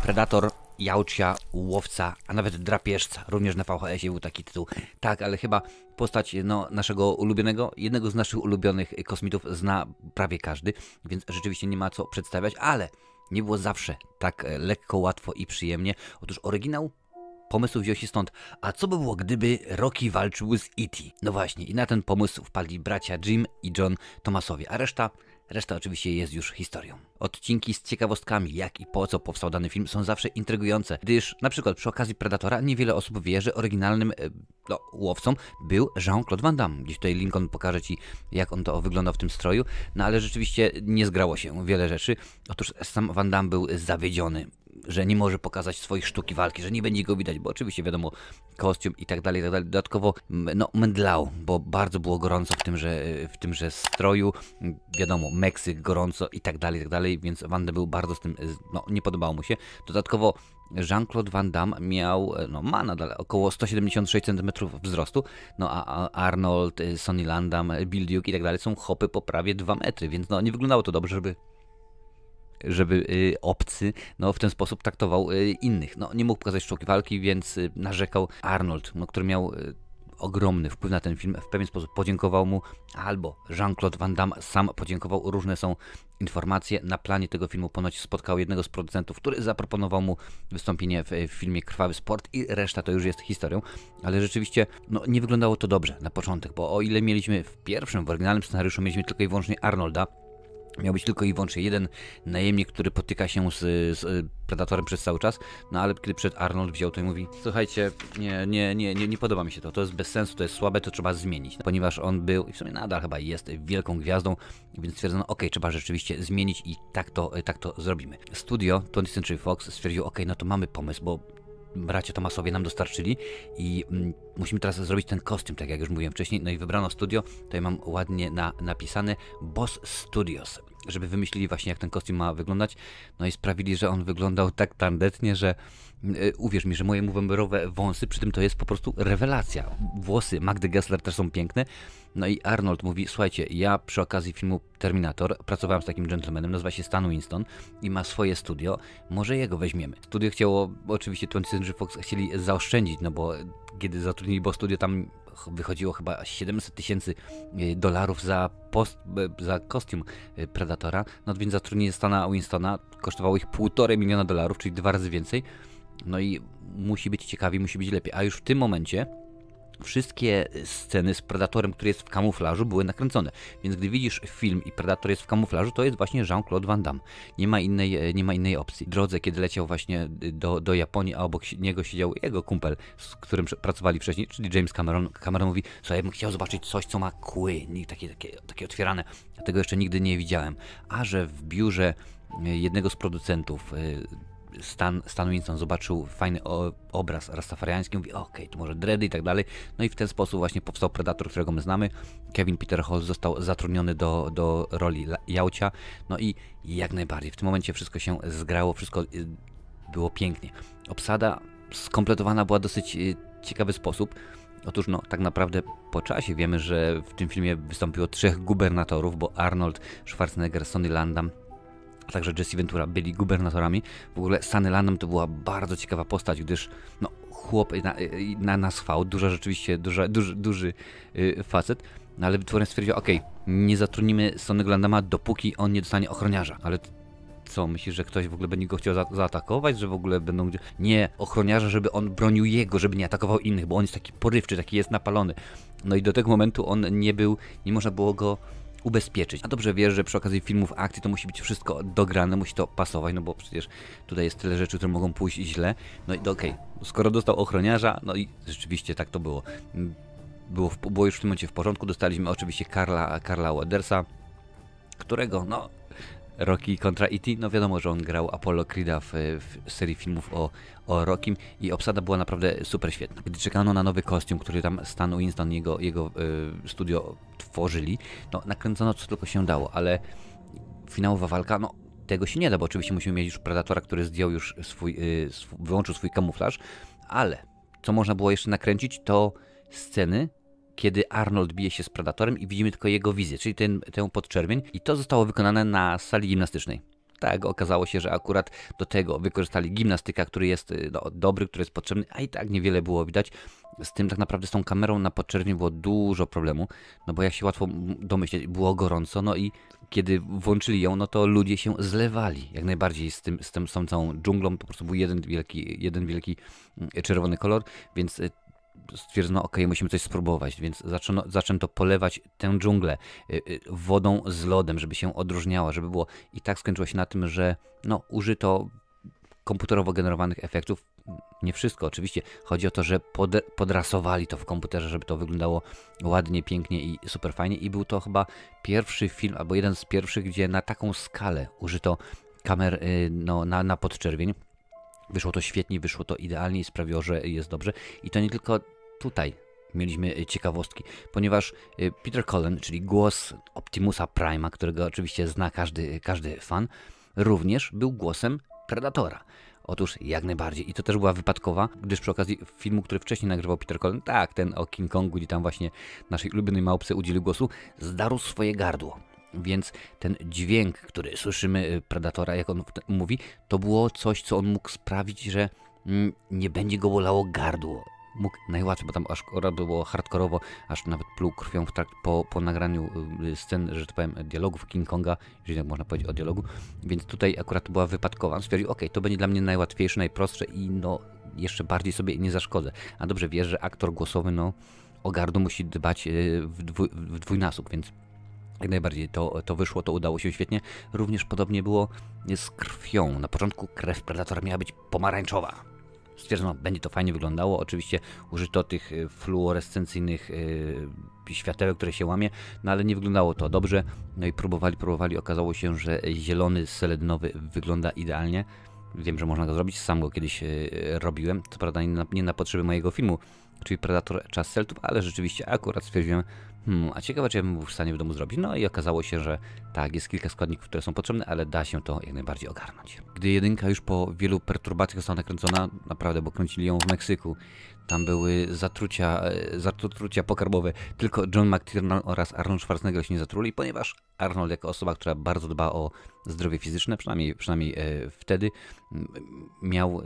Predator, Jałcia, Łowca, a nawet Drapieżca. Również na VHS-ie był taki tytuł. Tak, ale chyba postać naszego ulubionego, jednego z naszych ulubionych kosmitów zna prawie każdy, więc rzeczywiście nie ma co przedstawiać, ale nie było zawsze tak lekko, łatwo i przyjemnie. Otóż oryginał pomysł wziął się stąd. A co by było, gdyby Rocky walczył z E.T.? No właśnie, i na ten pomysł wpadli bracia Jim i John Thomasowie, a reszta oczywiście jest już historią. Odcinki z ciekawostkami, jak i po co powstał dany film, są zawsze intrygujące, gdyż na przykład przy okazji Predatora niewiele osób wie, że oryginalnym łowcą był Jean-Claude Van Damme. Gdzieś tutaj Lincoln pokaże Ci, jak on to wyglądał w tym stroju, no ale rzeczywiście nie zgrało się wiele rzeczy. Otóż sam Van Damme był zawiedziony, że nie może pokazać swoich sztuki walki, że nie będzie go widać, bo oczywiście wiadomo, kostium i tak dalej, i tak dalej. Dodatkowo mdlał, bo bardzo było gorąco w tymże stroju, wiadomo, Meksyk, gorąco i tak dalej, więc Van Damme był bardzo z tym, nie podobało mu się. Dodatkowo Jean-Claude Van Damme miał, ma nadal około 176 cm wzrostu, a Arnold, Sonny Landham, Bill Duke i tak dalej są hopy po prawie 2 metry, więc nie wyglądało to dobrze, żeby obcy w ten sposób traktował innych. Nie mógł pokazać sztuki walki, więc narzekał. Arnold, który miał ogromny wpływ na ten film, w pewien sposób podziękował mu, albo Jean-Claude Van Damme sam podziękował. Różne są informacje. Na planie tego filmu ponoć spotkał jednego z producentów, który zaproponował mu wystąpienie w filmie Krwawy Sport i reszta to już jest historią. Ale rzeczywiście nie wyglądało to dobrze na początek, bo o ile mieliśmy w oryginalnym scenariuszu mieliśmy tylko i wyłącznie Arnolda, miał być tylko i wyłącznie jeden najemnik, który potyka się z Predatorem przez cały czas, ale kiedy przed Arnold wziął to i mówi: słuchajcie, nie podoba mi się to jest bez sensu, to jest słabe, to trzeba zmienić. Ponieważ on był, i w sumie nadal chyba jest wielką gwiazdą, więc stwierdzono, trzeba rzeczywiście zmienić i tak to zrobimy. Studio 20th Century Fox stwierdził, to mamy pomysł, bo bracia Thomasowie nam dostarczyli i musimy teraz zrobić ten kostium, tak jak już mówiłem wcześniej. I wybrano studio, tutaj mam ładnie napisane Boss Studios, żeby wymyślili właśnie, jak ten kostium ma wyglądać. I sprawili, że on wyglądał tak tandetnie, że uwierz mi, że moje wąberowe wąsy, przy tym to jest po prostu rewelacja. Włosy Magdy Gessler też są piękne. I Arnold mówi: słuchajcie, ja przy okazji filmu Terminator pracowałem z takim gentlemanem, nazywa się Stan Winston i ma swoje studio, może jego weźmiemy. Studio chciało, oczywiście 20th Century Fox chcieli zaoszczędzić, bo kiedy zatrudnili Bo Studio, tam wychodziło chyba $700,000 za kostium Predatora, więc zatrudnienie Stana Winstona kosztowało ich $1,5 miliona, czyli 2 razy więcej. I musi być ciekawie, musi być lepiej. A już w tym momencie wszystkie sceny z Predatorem, który jest w kamuflażu, były nakręcone. Więc gdy widzisz film i Predator jest w kamuflażu, to jest właśnie Jean-Claude Van Damme. Nie ma innej opcji. W drodze, kiedy leciał właśnie do Japonii, a obok niego siedział jego kumpel, z którym pracowali wcześniej, czyli James Cameron. Cameron mówi: słuchaj, ja bym chciał zobaczyć coś, co ma kły, takie otwierane. Ja tego jeszcze nigdy nie widziałem. A że w biurze jednego z producentów Stan Winston zobaczył fajny obraz rastafariański, mówi: to może dready i tak dalej. I w ten sposób właśnie powstał Predator, którego my znamy. Kevin Peter Hall został zatrudniony do roli Jałcia. I jak najbardziej w tym momencie wszystko się zgrało, wszystko było pięknie. Obsada skompletowana była w dosyć ciekawy sposób. Otóż tak naprawdę po czasie wiemy, że w tym filmie wystąpiło 3 gubernatorów, bo Arnold Schwarzenegger, Sonny Landham, a także Jesse Ventura byli gubernatorami. W ogóle Sonny Landham to była bardzo ciekawa postać, gdyż chłop na swał, duży facet, ale wytwórnia stwierdziła: nie zatrudnimy Sonny'ego Landhama, dopóki on nie dostanie ochroniarza. Ale co, myślisz, że ktoś w ogóle będzie go chciał zaatakować, że w ogóle będą... Nie, ochroniarza, żeby on bronił jego, żeby nie atakował innych, bo on jest taki porywczy, taki jest napalony. I do tego momentu on nie można było go ubezpieczyć. A dobrze wiesz, że przy okazji filmów akcji to musi być wszystko dograne, musi to pasować, bo przecież tutaj jest tyle rzeczy, które mogą pójść źle. Skoro dostał ochroniarza, i rzeczywiście tak to było. Było już w tym momencie w porządku. Dostaliśmy oczywiście Karla Weathers'a, którego, Rocky kontra E.T., wiadomo, że on grał Apollo Creed'a w serii filmów o Rockim i obsada była naprawdę super świetna. Gdy czekano na nowy kostium, który tam Stan Winston i jego studio tworzyli, nakręcono co tylko się dało, ale finałowa walka, tego się nie da, bo oczywiście musimy mieć już Predatora, który zdjął już wyłączył swój kamuflaż, ale co można było jeszcze nakręcić, to sceny, kiedy Arnold bije się z Predatorem i widzimy tylko jego wizję, czyli tę podczerwień, i to zostało wykonane na sali gimnastycznej. tak, okazało się, że akurat do tego wykorzystali gimnastyka, który jest no, dobry, który jest potrzebny, a i tak niewiele było widać. Z tym tak naprawdę z tą kamerą na podczerwień było dużo problemu, no bo jak się łatwo domyśleć, było gorąco, no i kiedy włączyli ją, no to ludzie się zlewali jak najbardziej z tą całą dżunglą, po prostu był jeden wielki czerwony kolor, więc stwierdzono, ok, musimy coś spróbować, więc zaczęto polewać tę dżunglę wodą z lodem, żeby się odróżniała, żeby było, i tak skończyło się na tym, że no, użyto komputerowo generowanych efektów. Nie wszystko oczywiście, chodzi o to, że podrasowali to w komputerze, żeby to wyglądało ładnie, pięknie i super fajnie, i był to chyba pierwszy film, albo jeden z pierwszych, gdzie na taką skalę użyto kamer no, na podczerwień. Wyszło to świetnie, wyszło to idealnie i sprawiło, że jest dobrze. I to nie tylko tutaj mieliśmy ciekawostki, ponieważ Peter Cullen, czyli głos Optimusa Prime'a, którego oczywiście zna każdy fan, również był głosem Predatora. Otóż jak najbardziej. I to też była wypadkowa, gdyż przy okazji filmu, który wcześniej nagrywał Peter Cullen, tak, ten o King Kongu, gdzie tam właśnie naszej ulubionej małpce udzielił głosu, zdarł swoje gardło. Więc ten dźwięk, który słyszymy Predatora, jak on mówi, to było coś, co on mógł sprawić, że nie będzie go bolało gardło. Mógł najłatwiej, bo tam aż było hardkorowo, aż nawet pluł krwią po nagraniu scen, że tak powiem, dialogów King Konga, jeżeli tak można powiedzieć o dialogu, więc tutaj akurat to była wypadkowa. On stwierdził, ok, to będzie dla mnie najłatwiejsze, najprostsze i no jeszcze bardziej sobie nie zaszkodzę. A dobrze wiesz, że aktor głosowy, no o gardło musi dbać w dwójnasób, więc jak najbardziej to wyszło, to udało się świetnie. Również podobnie było z krwią. Na początku krew Predatora miała być pomarańczowa. Stwierdzono, będzie to fajnie wyglądało. Oczywiście użyto tych fluorescencyjnych światełek, które się łamie, no ale nie wyglądało to dobrze. No i próbowali. Okazało się, że zielony seledynowy wygląda idealnie. Wiem, że można go zrobić. Sam go kiedyś robiłem. Co prawda nie na potrzeby mojego filmu, czyli Predator Czas Celtów, ale rzeczywiście akurat stwierdziłem, a ciekawe, czy ja bym był w stanie w domu zrobić. No i okazało się, że tak, jest kilka składników, które są potrzebne, ale da się to jak najbardziej ogarnąć. Gdy jedynka już po wielu perturbacjach została nakręcona, naprawdę, bo kręcili ją w Meksyku, tam były zatrucia pokarmowe, tylko John McTiernan oraz Arnold Schwarzenegger się nie zatruli, ponieważ Arnold jako osoba, która bardzo dba o zdrowie fizyczne, przynajmniej wtedy, miał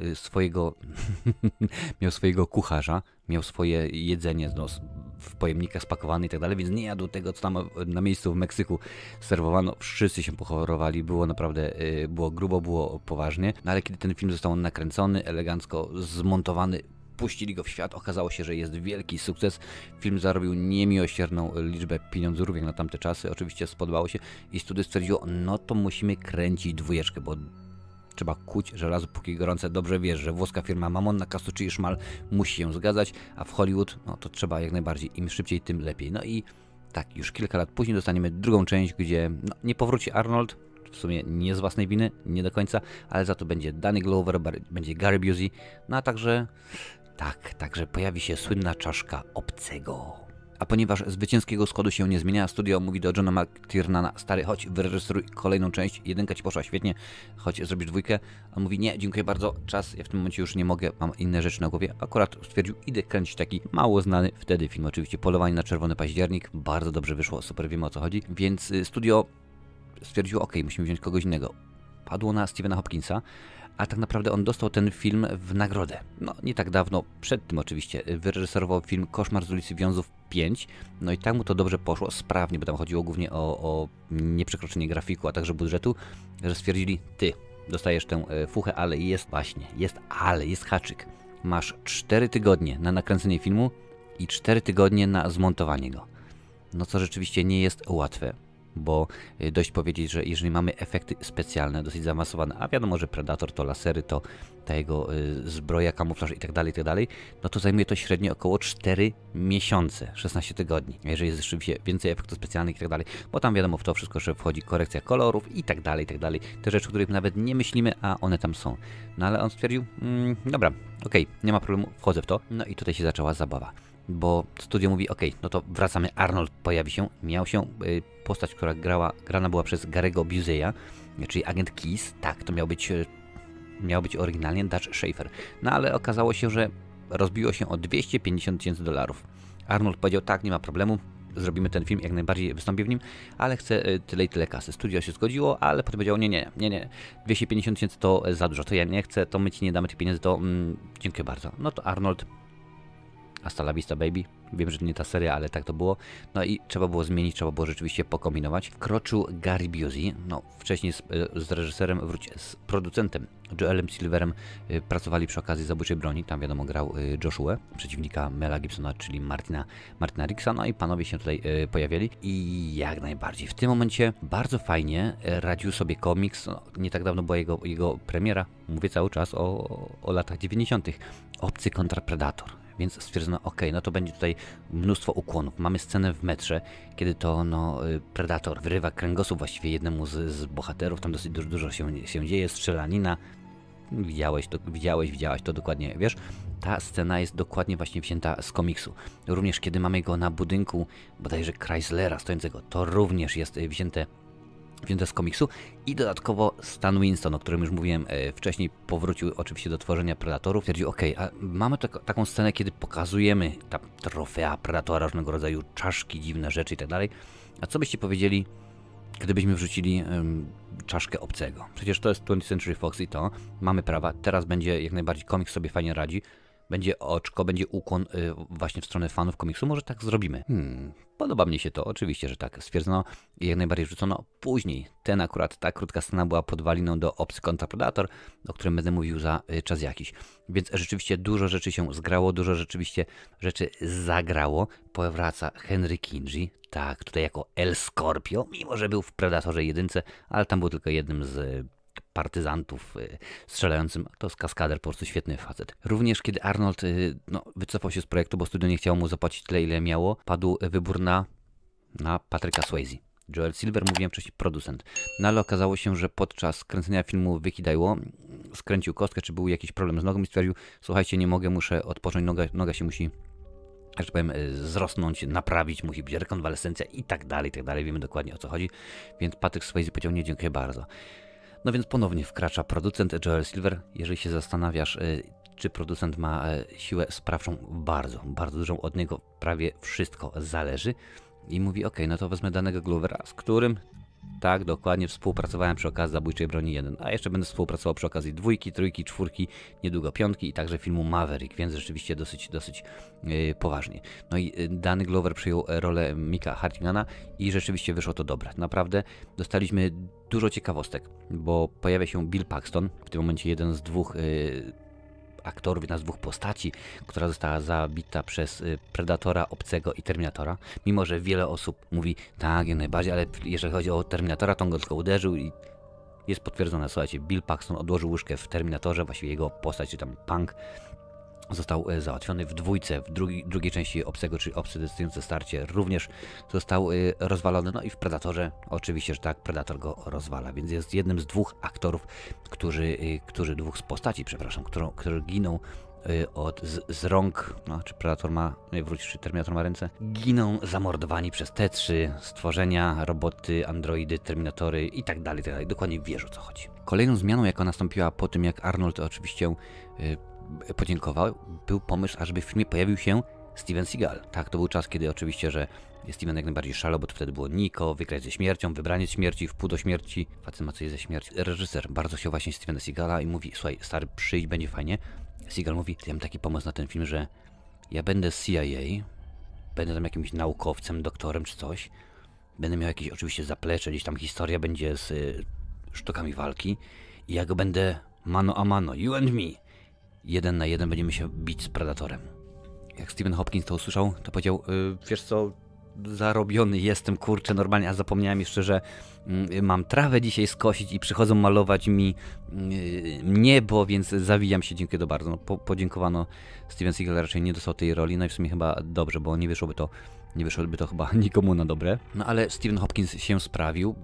swojego kucharza, miał swoje jedzenie w pojemnikach spakowane i tak dalej, więc nie jadł tego, co tam na miejscu w Meksyku serwowano. Wszyscy się pochorowali, było naprawdę, było grubo, było poważnie, no ale kiedy ten film został nakręcony, elegancko zmontowany, puścili go w świat, okazało się, że jest wielki sukces. Film zarobił niemiłosierną liczbę pieniądzów, jak na tamte czasy. Oczywiście spodobało się i studio stwierdziło, no to musimy kręcić dwójeczkę, bo trzeba kuć żelazo póki gorące. Dobrze wiesz, że włoska firma Mamon na Casucci i Szmal musi się zgadzać, a w Hollywood, no to trzeba jak najbardziej, im szybciej, tym lepiej. No i tak, już kilka lat później dostaniemy drugą część, gdzie no, nie powróci Arnold, w sumie nie z własnej winy, nie do końca, ale za to będzie Danny Glover, będzie Gary Busey, no a także pojawi się słynna czaszka obcego. A ponieważ zwycięskiego składu się nie zmienia, studio mówi do Johna McTiernana, stary, chodź, wyreżyseruj kolejną część, jedynka ci poszła świetnie, chodź, zrobisz dwójkę. On mówi, nie, dziękuję bardzo, czas, ja w tym momencie już nie mogę, mam inne rzeczy na głowie. Akurat stwierdził, idę kręcić taki mało znany wtedy film, oczywiście Polowanie na Czerwony Październik, bardzo dobrze wyszło, super, wiemy o co chodzi, więc studio stwierdziło, ok, musimy wziąć kogoś innego. Padło na Stephena Hopkinsa, a tak naprawdę on dostał ten film w nagrodę. No, nie tak dawno, przed tym oczywiście, wyreżyserował film Koszmar z ulicy Wiązów 5, no i tak mu to dobrze poszło, sprawnie, bo tam chodziło głównie o nieprzekroczenie grafiku, a także budżetu, że stwierdzili, ty dostajesz tę fuchę, ale jest haczyk. Masz 4 tygodnie na nakręcenie filmu i 4 tygodnie na zmontowanie go. No co rzeczywiście nie jest łatwe, bo dość powiedzieć, że jeżeli mamy efekty specjalne, dosyć zaawansowane, a wiadomo, że Predator to lasery, to ta jego zbroja, kamuflaż i tak dalej, no to zajmuje to średnio około 4 miesiące, 16 tygodni, jeżeli jest rzeczywiście więcej efektów specjalnych i tak dalej, bo tam wiadomo w to wszystko, że wchodzi korekcja kolorów i tak dalej, te rzeczy, o których nawet nie myślimy, a one tam są. No ale on stwierdził, dobra, okej, nie ma problemu, wchodzę w to, no i tutaj się zaczęła zabawa. Bo studio mówi, ok, no to wracamy, Arnold pojawi się, miał się postać, która grana była przez Gary'ego Buseya, czyli agent Keys, tak, to miał być oryginalnie Dutch Schaefer, no ale okazało się, że rozbiło się o $250,000. Arnold powiedział, tak, nie ma problemu, zrobimy ten film, jak najbardziej wystąpię w nim, ale chcę tyle i tyle kasy. Studio się zgodziło, ale potem powiedziało, nie, 250 000 to za dużo, to ja nie chcę, to my ci nie damy tych pieniędzy, to dziękuję bardzo. No to Arnold, hasta la vista baby, wiem, że to nie ta seria, ale tak to było. No i trzeba było zmienić, trzeba było rzeczywiście pokombinować. Wkroczył Gary Busey, no wcześniej z reżyserem, z producentem Joelem Silverem pracowali przy okazji Zabójczej broni, tam wiadomo grał Joshua, przeciwnika Mela Gibsona, czyli Martina Ricksa, no i panowie się tutaj pojawiali i jak najbardziej. W tym momencie bardzo fajnie radził sobie komiks, no, nie tak dawno była jego premiera, mówię cały czas o latach 90. Obcy kontra Predator. Więc stwierdzono, ok, no to będzie tutaj mnóstwo ukłonów. Mamy scenę w metrze, kiedy to Predator wyrywa kręgosłup właściwie jednemu z bohaterów. Tam dosyć dużo się dzieje, strzelanina. Widziałaś to dokładnie, wiesz? Ta scena jest dokładnie właśnie wzięta z komiksu. Również kiedy mamy go na budynku bodajże Chryslera stojącego, to również jest wzięte z komiksu i dodatkowo Stan Winston, o którym już mówiłem wcześniej, powrócił oczywiście do tworzenia Predatorów. Twierdził, ok, a mamy taką scenę, kiedy pokazujemy ta trofea Predatora, różnego rodzaju czaszki, dziwne rzeczy i tak dalej. A co byście powiedzieli, gdybyśmy wrzucili czaszkę obcego? Przecież to jest 20th Century Fox i to mamy prawa. Teraz będzie jak najbardziej komiks sobie fajnie radzi. Będzie oczko, będzie ukłon właśnie w stronę fanów komiksu. Może tak zrobimy. Podoba mnie się to, oczywiście, że tak. Stwierdzono i jak najbardziej rzucono. Później ta krótka scena była podwaliną do Obcy kontra Predator, o którym będę mówił za czas jakiś. Więc rzeczywiście dużo rzeczy się zgrało, dużo rzeczywiście rzeczy zagrało. Powraca Henry Kingi, tak, tutaj jako El Scorpio, mimo że był w Predatorze 1, ale tam był tylko jednym z partyzantów strzelającym, to jest kaskader, po prostu świetny facet. Również kiedy Arnold wycofał się z projektu, bo studio nie chciało mu zapłacić tyle, ile miało, padł wybór na Patricka Swayze. Joel Silver, mówiłem wcześniej, producent. No ale okazało się, że podczas kręcenia filmu Vicky Daiło skręcił kostkę, czy był jakiś problem z nogą i stwierdził, słuchajcie, nie mogę, muszę odpocząć, noga się musi, że tak powiem, zrosnąć, naprawić, musi być rekonwalescencja i tak dalej, wiemy dokładnie o co chodzi, więc Patrick Swayze powiedział, nie, dziękuję bardzo. No więc ponownie wkracza producent Joel Silver. Jeżeli się zastanawiasz, czy producent ma siłę sprawczą, bardzo, bardzo dużą, od niego prawie wszystko zależy. I mówi, ok, no to wezmę danego Glovera, z którym, tak, dokładnie współpracowałem przy okazji Zabójczej broni 1, a jeszcze będę współpracował przy okazji 2, 3, 4, niedługo 5 i także filmu Maverick, więc rzeczywiście dosyć poważnie. No i dany Glover przyjął rolę Micka Hartigana i rzeczywiście wyszło to dobre. Naprawdę dostaliśmy dużo ciekawostek, bo pojawia się Bill Paxton, w tym momencie jeden z dwóch aktorów, jedna z dwóch postaci, która została zabita przez Predatora, Obcego i Terminatora. Mimo że wiele osób mówi, tak, jak najbardziej, ale jeżeli chodzi o Terminatora, to on go tylko uderzył i jest potwierdzone. Słuchajcie, Bill Paxton odłożył łyżkę w Terminatorze, właściwie jego postać, czy tam Punk, został załatwiony w dwójce, w drugiej części Obcego, czyli Obcy decydujące starcie, również został rozwalony. No i w Predatorze, oczywiście, że tak, Predator go rozwala, więc jest jednym z dwóch aktorów, dwóch z postaci, przepraszam, którzy giną z rąk, no, czy Predator ma, czy Terminator ma ręce, giną zamordowani przez te trzy stworzenia, roboty, androidy, Terminatory i tak dalej, dokładnie wiesz, o co chodzi. Kolejną zmianą, jaka nastąpiła po tym, jak Arnold oczywiście podziękował, był pomysł, ażeby w filmie pojawił się Steven Seagal. Tak, to był czas, kiedy oczywiście, że Steven jak najbardziej szalał, bo to wtedy było Niko, Wygrać ze śmiercią, Wybranie z śmierci, Wpół do śmierci, Facet ma coś ze śmierci. Reżyser bardzo chciał właśnie Stevena Seagala i mówi, słuchaj, stary, przyjdź, będzie fajnie. Seagal mówi, ja mam taki pomysł na ten film, że ja będę z CIA, będę tam jakimś naukowcem, doktorem czy coś, będę miał jakieś oczywiście zaplecze, gdzieś tam historia będzie z sztukami walki i ja go będę mano a mano, you and me. 1 na 1 będziemy się bić z Predatorem. Jak Stephen Hopkins to usłyszał, to powiedział, wiesz co, zarobiony jestem, kurczę, normalnie, a zapomniałem jeszcze, że mam trawę dzisiaj skosić i przychodzą malować mi niebo, więc zawijam się, dziękuję to bardzo. No, podziękowano, Steven Seagal raczej nie dostał tej roli, no i w sumie chyba dobrze, bo nie wyszłoby to chyba nikomu na dobre. No ale Stephen Hopkins się sprawił,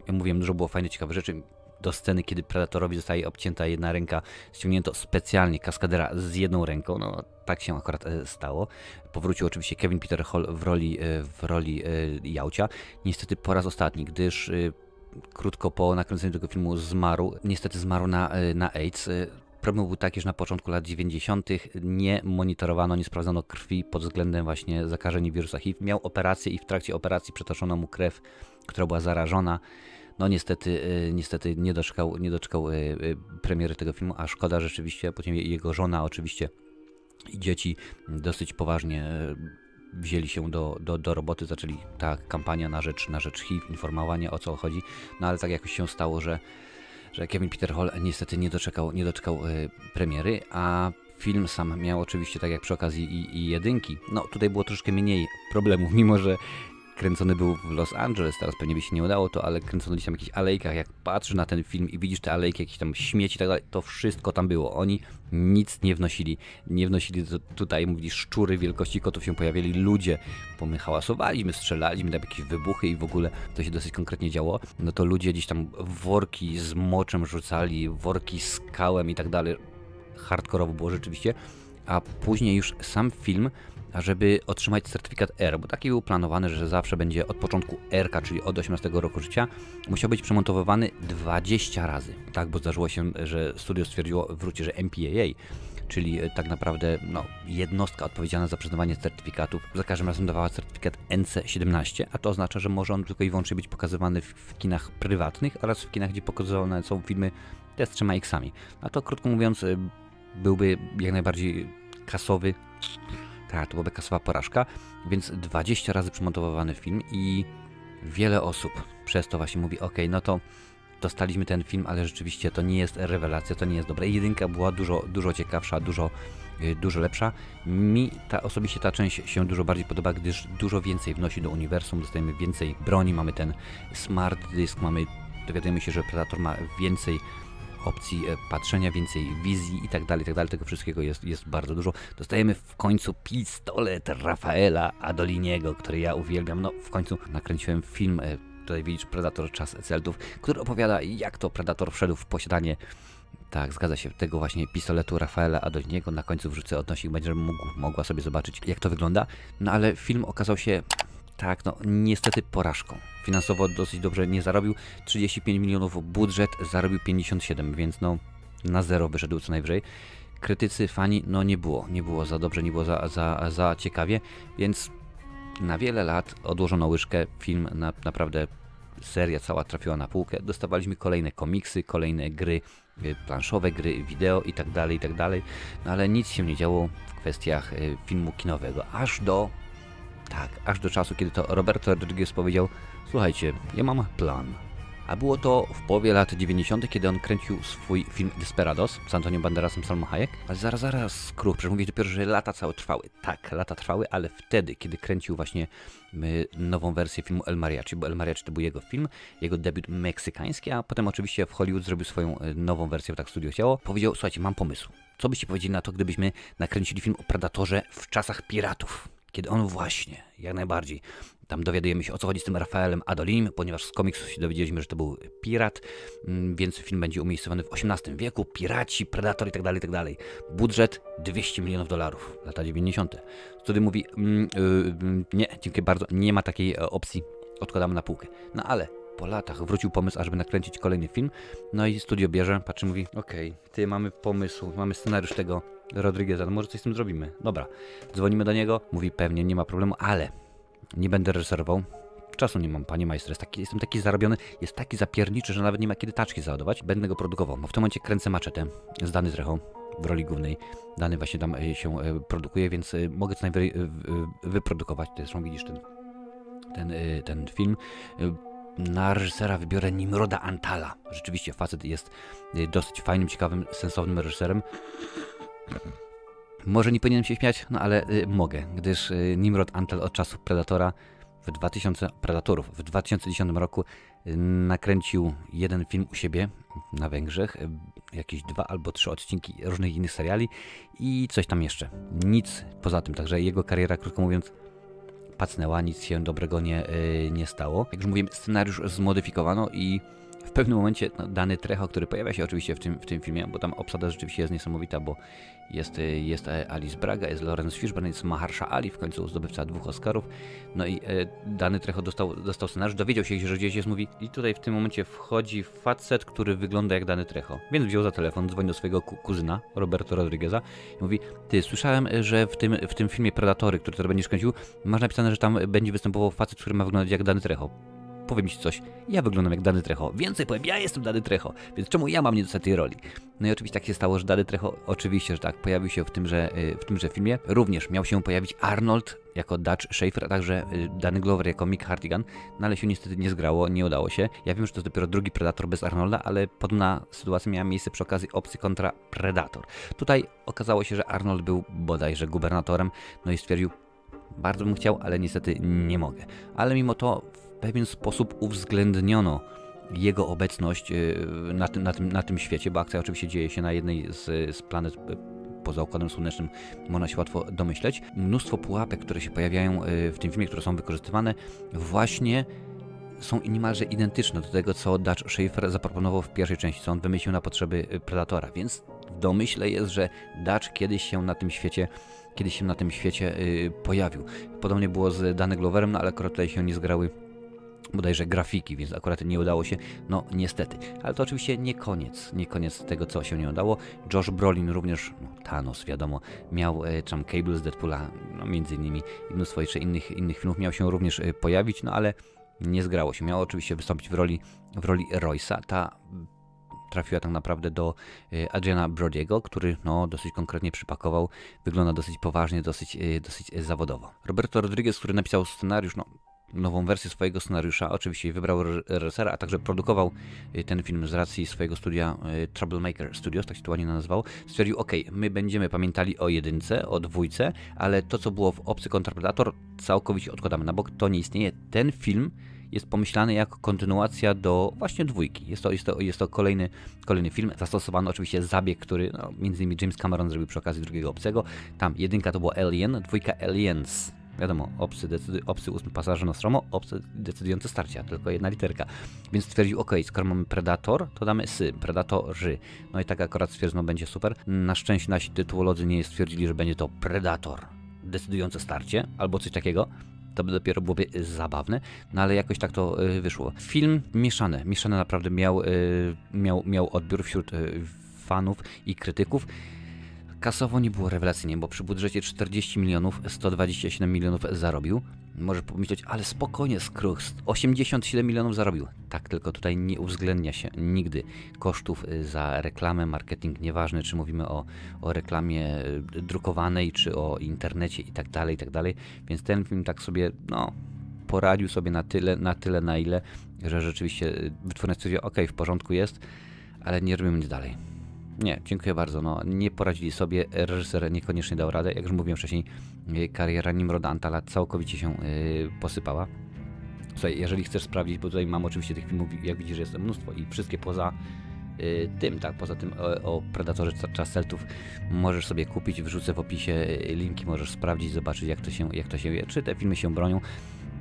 ja mówiłem, dużo było fajnych, ciekawych rzeczy. Do sceny, kiedy Predatorowi zostaje obcięta jedna ręka, ściągnięto specjalnie kaskadera z jedną ręką, no tak się akurat stało. Powrócił oczywiście Kevin Peter Hall w roli Jałcia, niestety po raz ostatni, gdyż krótko po nakręceniu tego filmu zmarł, niestety zmarł na AIDS. Problem był taki, że na początku lat 90. nie monitorowano, nie sprawdzano krwi pod względem właśnie zakażenia wirusa HIV. Miał operację i w trakcie operacji przetoczono mu krew, która była zarażona. No niestety nie doczekał premiery tego filmu, a szkoda rzeczywiście. Potem jego żona oczywiście i dzieci dosyć poważnie wzięli się do roboty, zaczęli ta kampania na rzecz HIV, informowanie o co chodzi, no ale tak jakoś się stało, że Kevin Peter Hall niestety nie doczekał premiery, a film sam miał oczywiście, tak jak przy okazji i jedynki, no tutaj było troszkę mniej problemów, mimo że kręcony był w Los Angeles, teraz pewnie by się nie udało to, ale kręcono gdzieś tam w jakichś alejkach, jak patrzysz na ten film i widzisz te alejki, jakieś tam śmieci i tak dalej, to wszystko tam było. Oni nic nie wnosili. Nie wnosili tutaj, mówili, szczury wielkości kotów się pojawiali, ludzie, bo my hałasowaliśmy, strzelaliśmy, tam jakieś wybuchy i w ogóle to się dosyć konkretnie działo. No to ludzie gdzieś tam worki z moczem rzucali, worki z kałem i tak dalej. Hardkorowo było rzeczywiście. A później już sam film, żeby otrzymać certyfikat R, bo taki był planowany, że zawsze będzie od początku R, czyli od 18 roku życia, musiał być przemontowywany 20 razy. Tak, bo zdarzyło się, że studio stwierdziło w wrócie, że MPAA, czyli tak naprawdę jednostka odpowiedzialna za przyznawanie certyfikatów, za każdym razem dawała certyfikat NC17, a to oznacza, że może on tylko i wyłącznie być pokazywany w kinach prywatnych oraz w kinach, gdzie pokazywane są filmy z 3 X-ami. A to krótko mówiąc byłby jak najbardziej kasowy. Tak, to byłaby kasowa porażka, więc 20 razy przemontowany film i wiele osób przez to właśnie mówi, ok, no to dostaliśmy ten film, ale rzeczywiście to nie jest rewelacja, to nie jest dobre. Jedynka była dużo ciekawsza, dużo lepsza. Mi osobiście ta część się dużo bardziej podoba, gdyż dużo więcej wnosi do uniwersum, dostajemy więcej broni, mamy ten smart disk, dowiadujemy się, że Predator ma więcej opcji patrzenia, więcej wizji i tak dalej, tego wszystkiego jest bardzo dużo. Dostajemy w końcu pistolet Rafaela Adoliniego, który ja uwielbiam. No w końcu nakręciłem film, tutaj widzisz, Predator Czas Celtów, który opowiada, jak to Predator wszedł w posiadanie, tak, zgadza się, tego właśnie pistoletu Rafaela Adoliniego. Na końcu wrzucę odnośnik, będzie mogła sobie zobaczyć, jak to wygląda. No ale film okazał się, tak, no niestety porażką. Finansowo dosyć dobrze nie zarobił. 35 milionów budżet, zarobił 57, więc no na zero wyszedł co najwyżej. Krytycy, fani, no nie było za dobrze, nie było za ciekawie, więc na wiele lat odłożono łyżkę. Film naprawdę, seria cała trafiła na półkę. Dostawaliśmy kolejne komiksy, kolejne gry planszowe, gry wideo i tak dalej. No ale nic się nie działo w kwestiach filmu kinowego, aż do czasu, kiedy to Roberto Rodriguez powiedział: słuchajcie, ja mam plan. A było to w połowie lat 90., kiedy on kręcił swój film Desperados z Antonio Banderasem, Salmą Hayek. Ale zaraz, Kruch, przecież mówię dopiero, że lata całe trwały. Tak, lata trwały, ale wtedy, kiedy kręcił właśnie nową wersję filmu El Mariachi, bo El Mariachi to był jego film, jego debiut meksykański, a potem oczywiście w Hollywood zrobił swoją nową wersję, bo tak studio chciało. Powiedział: słuchajcie, mam pomysł. Co byście powiedzieli na to, gdybyśmy nakręcili film o Predatorze w czasach piratów? Kiedy on właśnie, jak najbardziej, tam dowiadujemy się, o co chodzi z tym Rafaelem Adolinim, ponieważ z komiksu się dowiedzieliśmy, że to był pirat, więc film będzie umiejscowiony w XVIII wieku, piraci, Predator i tak dalej. Budżet $200 milionów, lata 90. Studio mówi: nie, dziękuję bardzo, nie ma takiej opcji, odkładamy na półkę. No ale po latach wrócił pomysł, ażeby nakręcić kolejny film, no i studio bierze, patrzy, mówi: okej, mamy pomysł, mamy scenariusz tego Rodrigueza, no może coś z tym zrobimy. Dobra, dzwonimy do niego, mówi: pewnie, nie ma problemu, ale nie będę reżyserował. Czasu nie mam, panie majster, jestem taki zarobiony, jest taki zapierniczy, że nawet nie ma kiedy taczki załadować. Będę go produkował, bo w tym momencie kręcę Maczetę z Danny Trechą w roli głównej. Dany właśnie tam się produkuje, więc mogę co najwyżej wyprodukować. Zresztą widzisz ten film. Na reżysera wybiorę Nimroda Antala. Rzeczywiście facet jest dosyć fajnym, ciekawym, sensownym reżyserem. Może nie powinienem się śmiać, no ale mogę, gdyż Nimrod Antal od czasu Predatora w 2010 roku nakręcił jeden film u siebie na Węgrzech, jakieś 2 albo 3 odcinki różnych innych seriali i coś tam jeszcze. Nic poza tym, także jego kariera, krótko mówiąc, pacnęła, nic się dobrego nie stało. Jak już mówiłem, scenariusz zmodyfikowano i W pewnym momencie no, Danny Trejo, który pojawia się oczywiście w tym filmie, bo tam obsada rzeczywiście jest niesamowita, bo jest Alice Braga, jest Laurence Fishburne, jest Mahershala Ali, w końcu zdobywca 2 Oscarów. No i Danny Trejo dostał scenariusz, dowiedział się, że gdzieś jest, mówi i tutaj w tym momencie wchodzi facet, który wygląda jak Danny Trejo. Więc wziął za telefon, dzwonił do swojego kuzyna, Roberto Rodrigueza i mówi, ty, słyszałem, że w tym filmie Predatory, który teraz będziesz kręcił, masz napisane, że tam będzie występował facet, który ma wyglądać jak Danny Trejo. Powiem ci coś, ja wyglądam jak Danny Trejo, więcej powiem, ja jestem Danny Trejo, więc czemu ja mam nie dostać tej roli? No i oczywiście tak się stało, że Danny Trejo, oczywiście, że tak, pojawił się w tymże filmie. Również miał się pojawić Arnold jako Dutch Schaefer, a także Danny Glover jako Mick Hartigan, no ale się niestety nie zgrało, nie udało się. Ja wiem, że to jest dopiero drugi Predator bez Arnolda, ale podobna sytuacja miała miejsce przy okazji Obcy kontra Predator. Tutaj okazało się, że Arnold był bodajże gubernatorem, no i stwierdził, bardzo bym chciał, ale niestety nie mogę. Ale mimo to w pewien sposób uwzględniono jego obecność na tym świecie, bo akcja oczywiście dzieje się na jednej z planet poza Układem Słonecznym, można się łatwo domyśleć. Mnóstwo pułapek, które się pojawiają w tym filmie, które są wykorzystywane, właśnie są niemalże identyczne do tego, co Dutch Schaefer zaproponował w pierwszej części, co on wymyślił na potrzeby Predatora, więc w domyśle jest, że Dutch kiedyś się na tym świecie pojawił. Podobnie było z Danny Gloverem, no ale akurat tutaj się nie zgrały bodajże grafiki, więc akurat nie udało się, no niestety. Ale to oczywiście nie koniec tego, co się nie udało. Josh Brolin również, no, Thanos wiadomo, miał tam Cable z Deadpoola, no między innymi i mnóstwo jeszcze innych filmów miał się również pojawić, no ale nie zgrało się. Miał oczywiście wystąpić w roli Royce'a. Ta trafiła tak naprawdę do Adriana Brody'ego, który no, dosyć konkretnie przypakował, wygląda dosyć poważnie, dosyć zawodowo. Roberto Rodriguez, który napisał scenariusz, no, nową wersję swojego scenariusza, oczywiście wybrał reżysera, a także produkował ten film z racji swojego studia Troublemaker Studios, tak się to ładnie nazywał, stwierdził, ok, my będziemy pamiętali o 1, o 2, ale to, co było w Obcy kontra Predator, całkowicie odkładamy na bok, to nie istnieje. Ten film jest pomyślany jako kontynuacja do właśnie 2. Jest to kolejny film. Zastosowano oczywiście zabieg, który no, między innymi James Cameron zrobił przy okazji drugiego Obcego. Tam 1 to było Alien, 2 Aliens. Wiadomo, obcy 8 pasażer Nostromo, obcy decydujące starcia, tylko jedna literka. Więc stwierdził, ok, skoro mamy Predator, to damy Predatorzy. No i tak akurat stwierdzono, będzie super. Na szczęście nasi tytułolodzy nie stwierdzili, że będzie to Predator, decydujące starcie, albo coś takiego. To by dopiero byłoby zabawne, no ale jakoś tak to wyszło. Film mieszany naprawdę miał odbiór wśród fanów i krytyków. Kasowo nie było rewelacyjnie, bo przy budżecie 40 milionów 127 milionów zarobił. Możesz pomyśleć, ale spokojnie, Scrooge, 87 milionów zarobił. Tak, tylko tutaj nie uwzględnia się nigdy kosztów za reklamę, marketing, nieważne czy mówimy o reklamie drukowanej, czy o internecie i tak dalej, więc ten film tak sobie, no, poradził sobie na tyle, na ile, że rzeczywiście wytwórnia stwierdziła, ok, w porządku jest, ale nie robimy nic dalej. Nie, dziękuję bardzo, no nie poradzili sobie, reżyser niekoniecznie dał radę, jak już mówiłem wcześniej, kariera Nimroda Antala całkowicie się posypała. Słuchaj, jeżeli chcesz sprawdzić, bo tutaj mam oczywiście tych filmów, jak widzisz, jest mnóstwo i wszystkie poza tym o Predatorze Czasteltów możesz sobie kupić, wrzucę w opisie linki, możesz sprawdzić, zobaczyć jak to się, czy te filmy się bronią.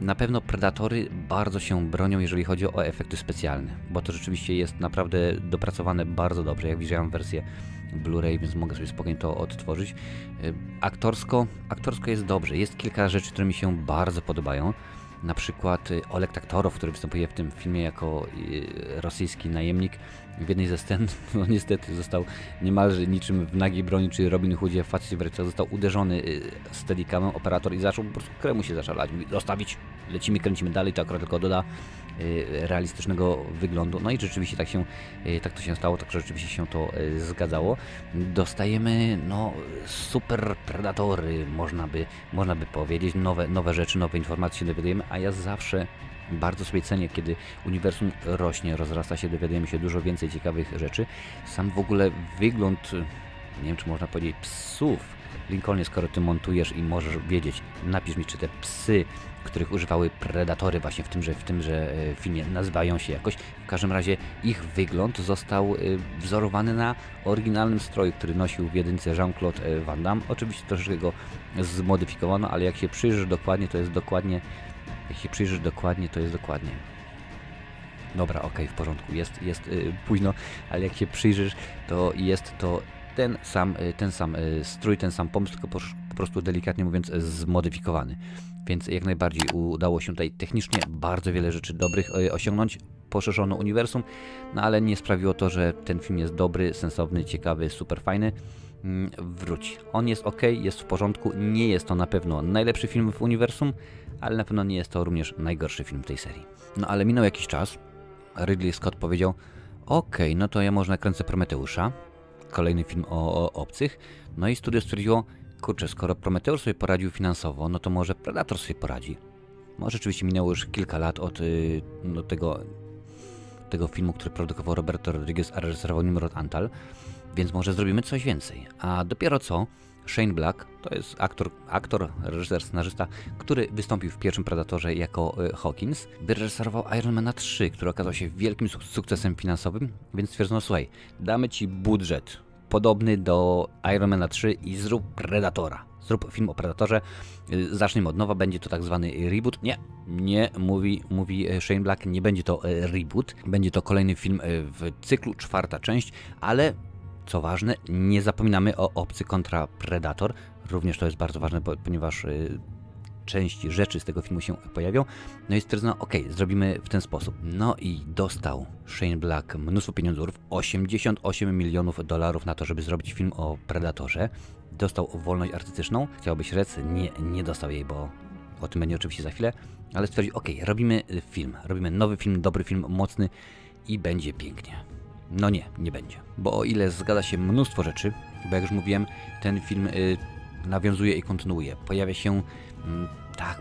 Na pewno Predatory bardzo się bronią, jeżeli chodzi o efekty specjalne, bo to rzeczywiście jest naprawdę dopracowane bardzo dobrze. Jak widziałem wersję Blu-ray, więc mogę sobie spokojnie to odtworzyć. Aktorsko jest dobrze. Jest kilka rzeczy, które mi się bardzo podobają. Na przykład Oleg Taktorow, który występuje w tym filmie jako rosyjski najemnik. W jednej ze scen, no niestety, został niemalże niczym w Nagiej Broni czy Robin Hoodzie w Faccie Wreszcie został uderzony steadicamem operator i zaczął po prostu krew mu się zaczalać. Mówi, zostawić, lecimy, kręcimy dalej, to akurat tylko doda realistycznego wyglądu. No i rzeczywiście tak to się stało, tak rzeczywiście się to zgadzało. Dostajemy no super Predatory, można by powiedzieć, nowe rzeczy, nowe informacje się dowiadujemy, a ja zawsze bardzo sobie cenię, kiedy uniwersum rośnie, rozrasta się, dowiadujemy się dużo więcej ciekawych rzeczy. Sam w ogóle wygląd, nie wiem czy można powiedzieć psów, Lincolnie, skoro ty montujesz i możesz wiedzieć, napisz mi, czy te psy, których używały Predatory właśnie w tymże filmie, nazywają się jakoś. W każdym razie ich wygląd został wzorowany na oryginalnym stroju, który nosił w 1 Jean-Claude Van Damme. Oczywiście troszeczkę go zmodyfikowano, ale jak się przyjrzysz dokładnie, to jest dokładnie. Dobra, okej, w porządku, jest późno, ale jak się przyjrzysz, to jest to ten sam strój, ten sam pomysł, tylko po prostu delikatnie mówiąc zmodyfikowany. Więc jak najbardziej udało się tutaj technicznie bardzo wiele rzeczy dobrych osiągnąć. Poszerzono uniwersum, no ale nie sprawiło to, że ten film jest dobry, sensowny, ciekawy, super fajny. Wróć. On jest ok, jest w porządku, nie jest to na pewno najlepszy film w uniwersum, ale na pewno nie jest to również najgorszy film tej serii. No ale minął jakiś czas, Ridley Scott powiedział: okej, no to ja może nakręcę Prometeusza, kolejny film o obcych, no i studio stwierdziło: kurczę, skoro Prometeusz sobie poradził finansowo, no to może Predator sobie poradzi. No rzeczywiście minęło już kilka lat od tego filmu, który produkował Roberto Rodriguez, a reżyserował Nimrod Antal, więc może zrobimy coś więcej. A dopiero co Shane Black, to jest aktor, reżyser, scenarzysta, który wystąpił w pierwszym Predatorze jako Hawkins, wyreżyserował Ironmana 3, który okazał się wielkim sukcesem finansowym, więc stwierdzono: słuchaj, damy ci budżet podobny do Ironmana 3 i zrób Predatora. Zrób film o Predatorze, zaczniemy od nowa, będzie to tak zwany reboot. Nie, mówi Shane Black, nie będzie to reboot, będzie to kolejny film w cyklu, 4. część, ale co ważne, nie zapominamy o Obcy kontra Predator. Również to jest bardzo ważne, ponieważ części rzeczy z tego filmu się pojawią. No i stwierdzono: ok, zrobimy w ten sposób. No i dostał Shane Black mnóstwo pieniądzów, $88 milionów na to, żeby zrobić film o Predatorze. Dostał wolność artystyczną. Chciałbyś rzec, nie dostał jej, bo o tym będzie oczywiście za chwilę, ale stwierdził: ok, robimy film, robimy nowy film, dobry film, mocny i będzie pięknie. No nie będzie. Bo o ile zgadza się mnóstwo rzeczy, bo jak już mówiłem, ten film nawiązuje i kontynuuje.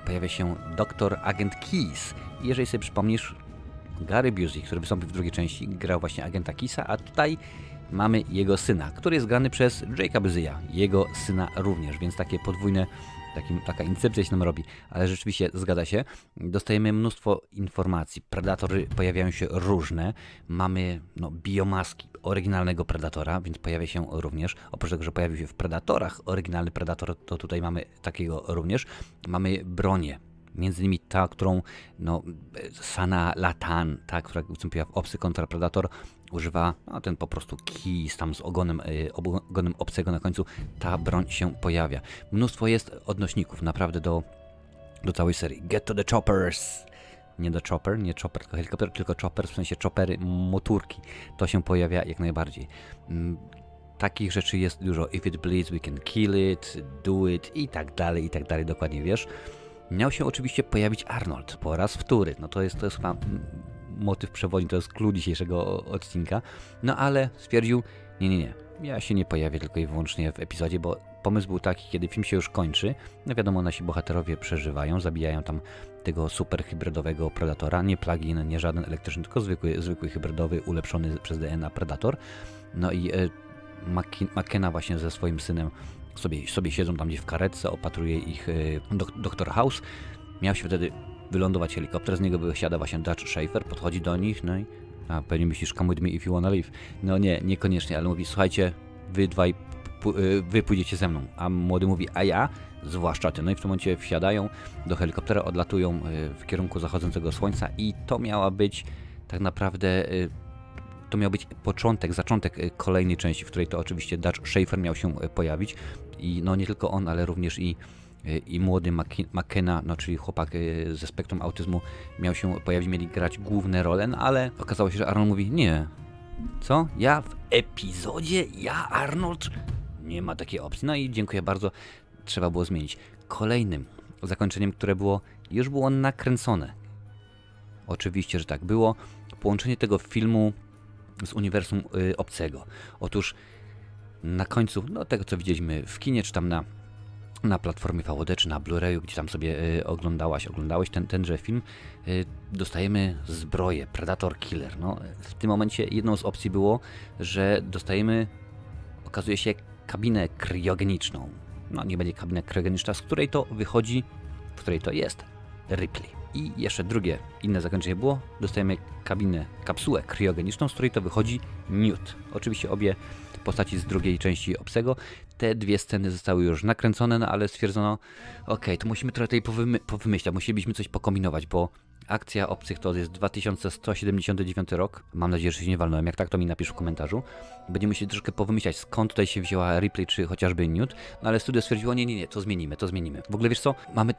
Pojawia się doktor Agent Keys. I jeżeli sobie przypomnisz, Gary Busey, który wystąpił w drugiej części, grał właśnie agenta Keysa, a tutaj mamy jego syna, który jest grany przez Jake'a Buseya. Jego syna również, więc takie podwójne, taka incepcja się nam robi, ale rzeczywiście zgadza się. Dostajemy mnóstwo informacji. Predatory pojawiają się różne. Mamy biomaski oryginalnego Predatora, więc pojawia się również. Oprócz tego, że pojawił się w Predatorach oryginalny Predator, to tutaj mamy takiego również. Mamy bronię. Między innymi ta, którą Sana Latan, ta, która wystąpiła w Obcy kontra Predator, używa ten po prostu Keys tam z ogonem obcego na końcu. Ta broń się pojawia. Mnóstwo jest odnośników naprawdę do całej serii. Get to the choppers! Nie do chopper, nie chopper, tylko helikopter, tylko chopper, w sensie choppery, motorki. To się pojawia jak najbardziej. Takich rzeczy jest dużo. If it bleeds, we can kill it, do it i tak dalej, dokładnie wiesz. Miał się oczywiście pojawić Arnold po raz wtóry. No to jest chyba motyw przewodni, to jest clue dzisiejszego odcinka. No ale stwierdził: nie, ja się nie pojawię tylko i wyłącznie w epizodzie, bo pomysł był taki, kiedy film się już kończy, no wiadomo, nasi bohaterowie przeżywają, zabijają tam tego super hybrydowego Predatora, nie plugin, nie żaden elektryczny, tylko zwykły hybrydowy, ulepszony przez DNA Predator. No i McKenna właśnie ze swoim synem sobie siedzą tam gdzieś w karetce, opatruje ich Dr. House. Miał się wtedy wylądować helikopter, z niego wysiada właśnie Dutch Schaefer, podchodzi do nich, no i pewnie myślisz: come with me if you wanna live. No niekoniecznie, ale mówi: słuchajcie, wy dwaj, wy pójdziecie ze mną. A młody mówi: a ja? Zwłaszcza ty. No i w tym momencie wsiadają do helikoptera, odlatują w kierunku zachodzącego słońca i to miała być tak naprawdę... To miał być zaczątek kolejnej części, w której to oczywiście Dutch Schaefer miał się pojawić. I nie tylko on, ale również i młody McKenna, czyli chłopak ze spektrum autyzmu, miał się pojawić, mieli grać główne role, ale okazało się, że Arnold mówi: nie. Co? Ja w epizodzie? Ja, Arnold? Nie ma takiej opcji. No i dziękuję bardzo, trzeba było zmienić. Kolejnym zakończeniem, które już było nakręcone. Oczywiście, że tak było. Połączenie tego filmu z uniwersum obcego. Otóż na końcu tego, co widzieliśmy w kinie, czy tam na platformie VOD, czy na Blu-rayu, gdzie tam sobie oglądałeś tenże film, dostajemy zbroję Predator Killer. W tym momencie jedną z opcji było, że dostajemy, okazuje się, kabinę kryogeniczną. Nie będzie kabina kryogeniczna, z której to wychodzi, w której to jest Ripley. I jeszcze drugie, inne zakończenie było: dostajemy kapsułę kryogeniczną, z której to wychodzi Newt. Oczywiście obie postaci z drugiej części Obcego. Te dwie sceny zostały już nakręcone, ale stwierdzono: ok, to musimy trochę tutaj powymyślać, musielibyśmy coś pokombinować, bo Akcja Obcych to jest 2179 rok. Mam nadzieję, że się nie walnąłem. Jak tak, to mi napisz w komentarzu. Będziemy musieli troszkę powymyślać, skąd tutaj się wzięła Ripley, czy chociażby Newt. No ale studio stwierdziło, nie, to zmienimy. W ogóle wiesz co,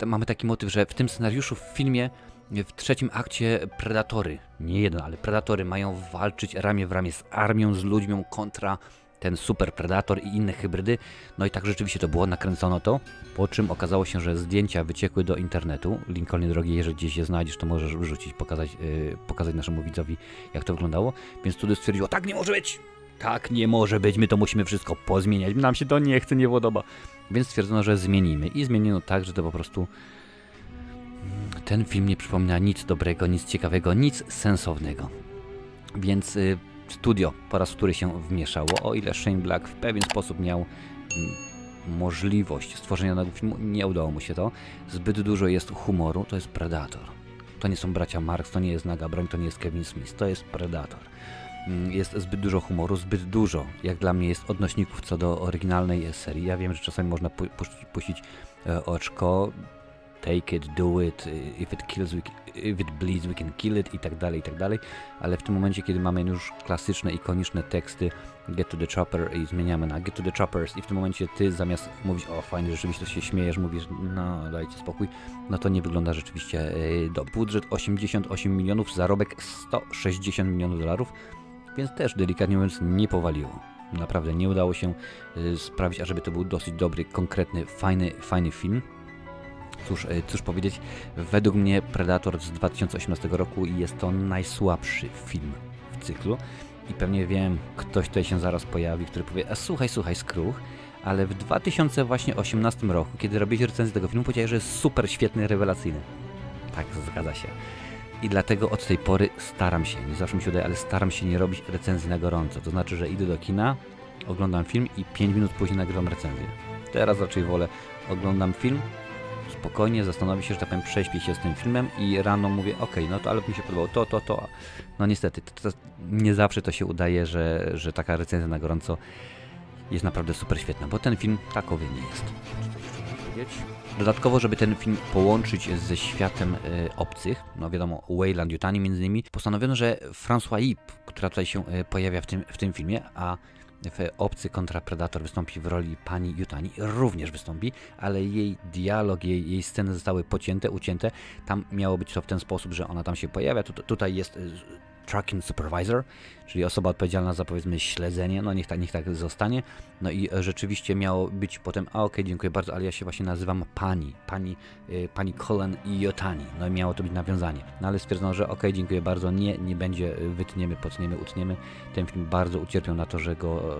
mamy taki motyw, że w tym scenariuszu, w filmie, w trzecim akcie Predatory, nie jeden, ale Predatory mają walczyć ramię w ramię z armią, z ludźmi kontra ten super Predator i inne hybrydy. No i tak rzeczywiście to było, nakręcono to, po czym okazało się, że zdjęcia wyciekły do internetu. Lincolnie drogi, jeżeli gdzieś je znajdziesz, to możesz wrzucić, pokazać naszemu widzowi, jak to wyglądało. Więc studio stwierdziło, tak nie może być! Tak nie może być, my to musimy wszystko pozmieniać, nam się to nie chce, nie podoba. Więc stwierdzono, że zmienimy i zmieniono tak, że to po prostu ten film nie przypomina nic dobrego, nic ciekawego, nic sensownego. Więc studio po raz wtóry się wmieszało, o ile Shane Black w pewien sposób miał możliwość stworzenia nowego filmu, nie udało mu się to. Zbyt dużo jest humoru, to jest Predator. To nie są bracia Marx, to nie jest Naga Broń, to nie jest Kevin Smith, to jest Predator. Jest zbyt dużo humoru, zbyt dużo, jak dla mnie, jest odnośników co do oryginalnej serii. Ja wiem, że czasami można puścić oczko, take it, do it, if it bleeds, we can kill it i tak dalej, ale w tym momencie, kiedy mamy już klasyczne, ikoniczne teksty Get to the Chopper i zmieniamy na Get to the Choppers i w tym momencie ty zamiast mówić, o fajnie, rzeczywiście się śmiejesz, mówisz, no dajcie spokój, no to nie wygląda rzeczywiście budżet 88 milionów, zarobek 160 milionów dolarów, więc też delikatnie mówiąc nie powaliło. Naprawdę nie udało się sprawić, ażeby to był dosyć dobry, konkretny, fajny film. Cóż powiedzieć, według mnie Predator z 2018 roku jest to najsłabszy film w cyklu i pewnie wiem, ktoś tutaj się zaraz pojawi, który powie, słuchaj Skruch, ale w 2018 roku, kiedy robiłeś recenzję tego filmu, powiedziałeś, że jest super, świetny, rewelacyjny. Tak, zgadza się. I dlatego od tej pory staram się, nie zawsze mi się udaje, ale staram się nie robić recenzji na gorąco. To znaczy, że idę do kina, oglądam film i 5 minut później nagrywam recenzję. Teraz raczej wolę, oglądam film, spokojnie zastanowić się, że tak powiem, prześpię się z tym filmem i rano mówię, okej, no to ale mi się podobało to. No niestety, nie zawsze to się udaje, że taka recenzja na gorąco jest naprawdę super świetna, bo ten film takowy nie jest. Dodatkowo, żeby ten film połączyć ze światem obcych, no wiadomo, Weyland-Yutani między innymi, postanowiono, że François Yip, która tutaj się pojawia w tym filmie, a w Obcy kontra Predator wystąpi w roli pani Yutani, również wystąpi, ale jej dialog, jej sceny zostały ucięte. Tam miało być to w ten sposób, że ona tam się pojawia, tutaj jest tracking supervisor, czyli osoba odpowiedzialna za, powiedzmy, śledzenie, no niech tak zostanie. No i rzeczywiście miało być potem, okej, dziękuję bardzo, ale ja się właśnie nazywam pani Colin Yutani, no i miało to być nawiązanie. No ale stwierdzono, że okej, dziękuję bardzo, nie będzie, wytniemy, utniemy. Ten film bardzo ucierpiał na to, że go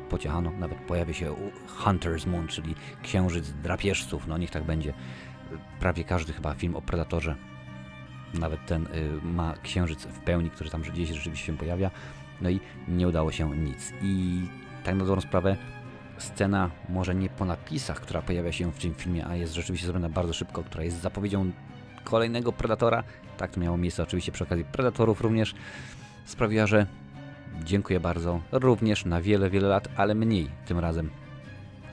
pociechano, nawet pojawia się Hunter's Moon, czyli księżyc drapieżców, no niech tak będzie. Prawie każdy chyba film o Predatorze, nawet ten ma księżyc w pełni, który tam gdzieś rzeczywiście się pojawia. No i nie udało się nic. I tak na dobrą sprawę, scena może nie po napisach, która pojawia się w tym filmie, a jest rzeczywiście zrobiona bardzo szybko, która jest zapowiedzią kolejnego Predatora. Tak to miało miejsce oczywiście przy okazji Predatorów również. Sprawiła, że dziękuję bardzo. Również na wiele lat, ale mniej tym razem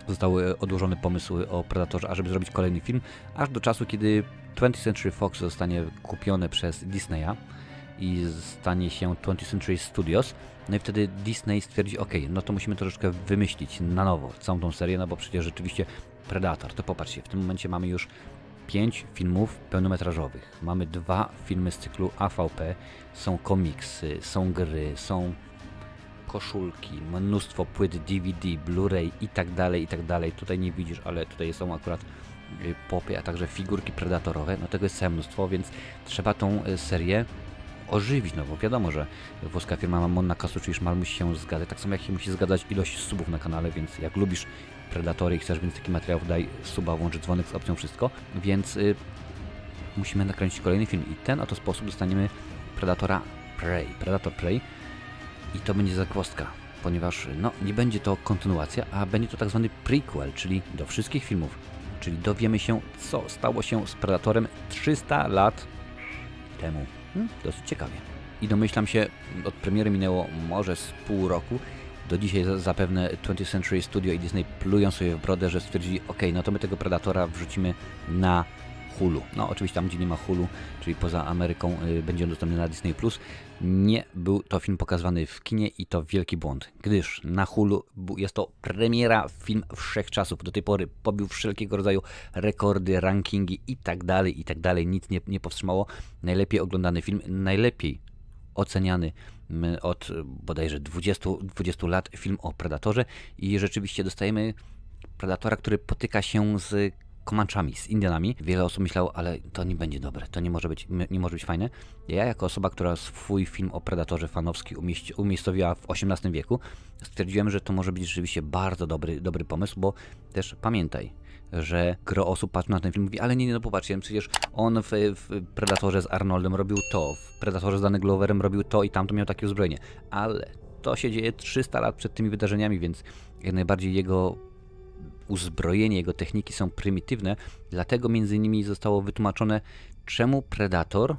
zostały odłożone pomysły o Predatorze, ażeby zrobić kolejny film, aż do czasu, kiedy 20th Century Fox zostanie kupione przez Disneya i stanie się 20th Century Studios. No i wtedy Disney stwierdzi, no to musimy troszeczkę wymyślić na nowo całą tą serię, no bo przecież rzeczywiście Predator, to popatrzcie, w tym momencie mamy już 5 filmów pełnometrażowych, mamy 2 filmy z cyklu AVP, są komiksy, są gry, są koszulki, mnóstwo płyt DVD, Blu-ray i tak dalej. Tutaj nie widzisz, ale tutaj są akurat popy, a także figurki predatorowe. No tego jest całe mnóstwo, więc trzeba tą serię ożywić, no bo wiadomo, że włoska firma Monna Casu, czyli Szmal, musi się zgadzać, tak samo jak się musi zgadzać ilość subów na kanale, więc jak lubisz Predatory i chcesz więcej takich materiałów, daj suba, włącz dzwonek z opcją wszystko, więc musimy nakręcić kolejny film i ten oto sposób dostaniemy Predator Prey. I to będzie zagwozdka, ponieważ no, nie będzie to kontynuacja, a będzie to tak zwany prequel, czyli do wszystkich filmów. Czyli dowiemy się, co stało się z Predatorem 300 lat temu. Dosyć ciekawie. I domyślam się, od premiery minęło może z pół roku. Do dzisiaj zapewne 20th Century Studio i Disney plują sobie w brodę, że stwierdzili, no to my tego Predatora wrzucimy na Hulu. No oczywiście tam, gdzie nie ma Hulu, czyli poza Ameryką, będzie on dostępny na Disney+. Nie był to film pokazywany w kinie i to wielki błąd, gdyż na Hulu jest to premiera film wszechczasów. Do tej pory pobił wszelkiego rodzaju rekordy, rankingi i tak dalej. Nic nie powstrzymało. Najlepiej oglądany film, najlepiej oceniany od bodajże 20 lat film o Predatorze i rzeczywiście dostajemy Predatora, który potyka się z Comanchami, z Indianami. Wiele osób myślało, ale to nie będzie dobre, to nie może być fajne. Ja jako osoba, która swój film o Predatorze fanowski umiejscowiła w XVIII wieku, stwierdziłem, że to może być rzeczywiście bardzo dobry pomysł, bo też pamiętaj, że gro osób patrzy na ten film i mówi, ale nie, no popatrzcie, przecież on w Predatorze z Arnoldem robił to, w Predatorze z Danny Gloverem robił to i tamto miał takie uzbrojenie, ale to się dzieje 300 lat przed tymi wydarzeniami, więc jak najbardziej jego uzbrojenie, jego techniki są prymitywne, dlatego między innymi zostało wytłumaczone, czemu Predator,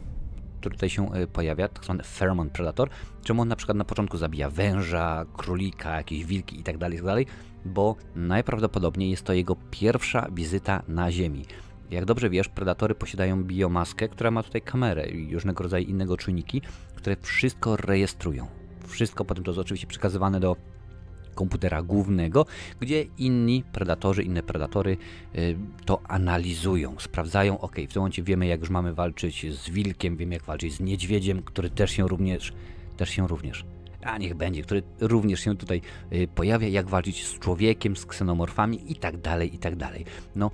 który tutaj się pojawia, tak zwany Pheromone Predator, czemu on na przykład na początku zabija węża, królika, jakieś wilki i tak dalej, bo najprawdopodobniej jest to jego pierwsza wizyta na Ziemi. Jak dobrze wiesz, predatory posiadają biomaskę, która ma tutaj kamerę i różnego rodzaju innego czujniki, które wszystko rejestrują. Wszystko potem to jest oczywiście przekazywane do komputera głównego, gdzie inne predatory to analizują, sprawdzają, ok, w tym momencie wiemy, jak już mamy walczyć z wilkiem, wiemy, jak walczyć z niedźwiedziem, który też się również, a niech będzie, który również się tutaj pojawia, jak walczyć z człowiekiem, z ksenomorfami i tak dalej. No,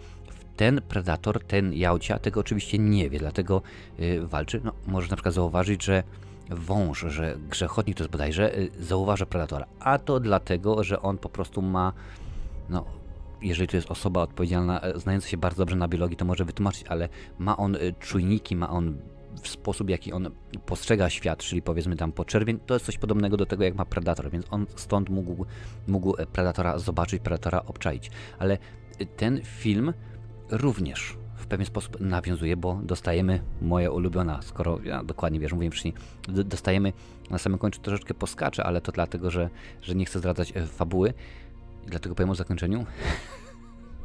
ten predator, ten jałcia tego oczywiście nie wie, dlatego walczy. No, możesz na przykład zauważyć, że wąż, że grzechotnik to jest bodajże, zauważa predatora, a to dlatego, że on po prostu ma, no, jeżeli to jest osoba odpowiedzialna, znająca się bardzo dobrze na biologii, to może wytłumaczyć, ale ma on czujniki, ma on w sposób, jaki on postrzega świat, czyli powiedzmy tam poczerwień, to jest coś podobnego do tego, jak ma predator, więc on stąd mógł predatora zobaczyć, predatora obczaić. Ale ten film również w pewien sposób nawiązuje, bo dostajemy, moja ulubiona, skoro ja dokładnie wiesz, mówiłem wcześniej, dostajemy na samym końcu troszeczkę poskacze, ale to dlatego, że nie chcę zdradzać fabuły i dlatego powiem o zakończeniu.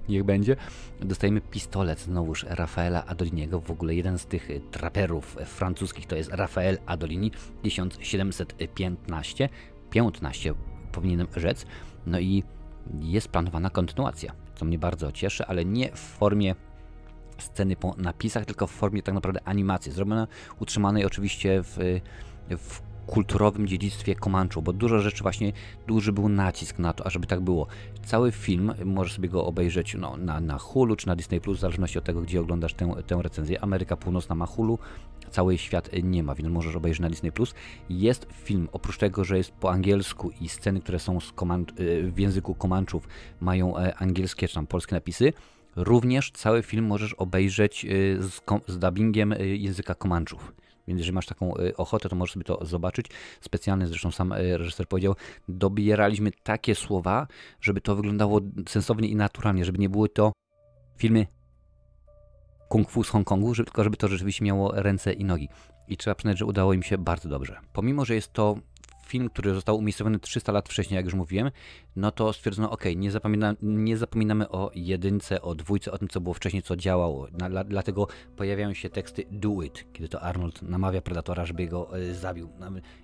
Niech będzie. Dostajemy pistolet znowuż Rafaela Adoliniego, w ogóle jeden z tych traperów francuskich to jest Rafael Adolini, 1715, 15 powinienem rzec, no i jest planowana kontynuacja, co mnie bardzo cieszy, ale nie w formie sceny po napisach, tylko w formie tak naprawdę animacji, utrzymanej oczywiście w kulturowym dziedzictwie Comanchu, bo dużo rzeczy właśnie, duży był nacisk na to, ażeby tak było. Cały film, możesz sobie go obejrzeć no, na Hulu czy na Disney+, w zależności od tego, gdzie oglądasz tę recenzję. Ameryka Północna ma Hulu, cały świat nie ma, więc możesz obejrzeć na Disney+. Jest film, oprócz tego, że jest po angielsku i sceny, które są w języku Comanchów mają angielskie czy tam polskie napisy, również cały film możesz obejrzeć z dubbingiem języka Comanchów. Więc jeżeli masz taką ochotę, to możesz sobie to zobaczyć. Specjalnie, zresztą sam reżyser powiedział, dobieraliśmy takie słowa, żeby to wyglądało sensownie i naturalnie, żeby nie były to filmy kung fu z Hongkongu, tylko żeby to rzeczywiście miało ręce i nogi. I trzeba przyznać, że udało im się bardzo dobrze. Pomimo, że jest to film, który został umiejscowiony 300 lat wcześniej, jak już mówiłem, no to stwierdzono, ok, nie zapominamy o jedynce, o dwójce, o tym, co było wcześniej, co działało. Dlatego pojawiają się teksty do it, kiedy to Arnold namawia Predatora, żeby go zabił.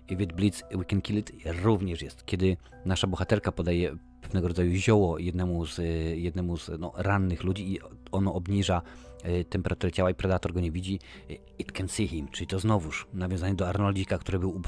If it bleeds, we can kill it, również jest. Kiedy nasza bohaterka podaje pewnego rodzaju zioło jednemu z rannych ludzi i ono obniża temperaturę ciała i Predator go nie widzi, it can see him, czyli to znowuż nawiązanie do Arnoldika, który był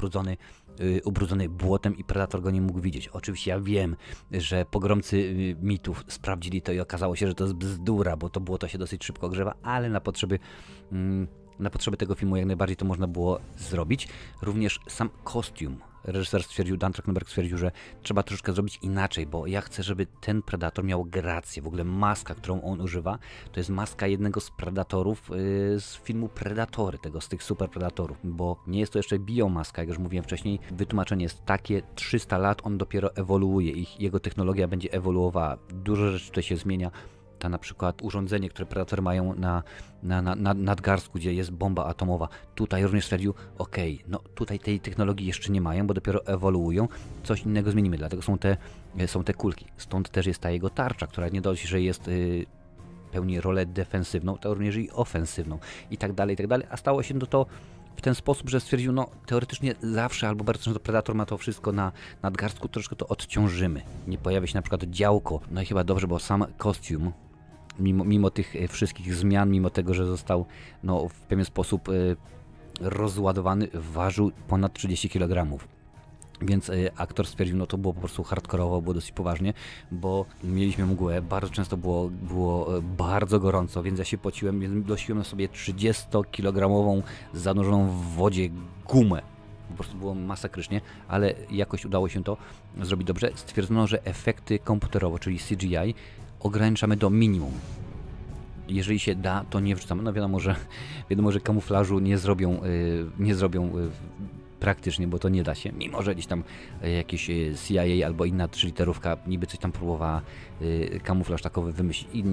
ubrudzony błotem i Predator go nie mógł widzieć. Oczywiście ja wiem, że pogromcy mitów sprawdzili to i okazało się, że to jest bzdura, bo to błoto się dosyć szybko grzewa, ale na potrzeby tego filmu jak najbardziej to można było zrobić. Również sam kostium. Reżyser stwierdził, Dan Trachtenberg stwierdził, że trzeba troszkę zrobić inaczej, bo ja chcę, żeby ten Predator miał grację. W ogóle maska, którą on używa, to jest maska jednego z Predatorów z filmu Predatory, z tych super Predatorów, bo nie jest to jeszcze biomaska, jak już mówiłem wcześniej. Wytłumaczenie jest takie, 300 lat on dopiero ewoluuje, jego technologia będzie ewoluowała. Dużo rzeczy tutaj się zmienia. Na przykład urządzenie, które Predatory mają na nadgarstku, gdzie jest bomba atomowa. Tutaj również stwierdził, ok, no tutaj tej technologii jeszcze nie mają, bo dopiero ewoluują, coś innego zmienimy, dlatego są te kulki. Stąd też jest ta jego tarcza, która nie dość, że jest pełni rolę defensywną, to również i ofensywną i tak dalej, a stało się to w ten sposób, że stwierdził, no teoretycznie zawsze albo bardzo często Predator ma to wszystko na nadgarstku, troszkę to odciążymy. Nie pojawia się na przykład działko, no i chyba dobrze, bo sam kostium, mimo tych wszystkich zmian, mimo tego, że został no, w pewien sposób rozładowany, ważył ponad 30 kg. Więc aktor stwierdził, no to było po prostu hardkorowo, było dosyć poważnie, bo mieliśmy mgłę, bardzo często było bardzo gorąco, więc ja się pociłem, więc nosiłem na sobie 30-kilogramową zanurzoną w wodzie gumę. Po prostu było masakrycznie, ale jakoś udało się to zrobić dobrze. Stwierdzono, że efekty komputerowe, czyli CGI, ograniczamy do minimum. Jeżeli się da, to nie wrzucamy. No wiadomo, że kamuflażu nie zrobią praktycznie, bo to nie da się, mimo że gdzieś tam jakieś CIA albo inna trzyliterówka niby coś tam próbowała kamuflaż takowy wymyślić i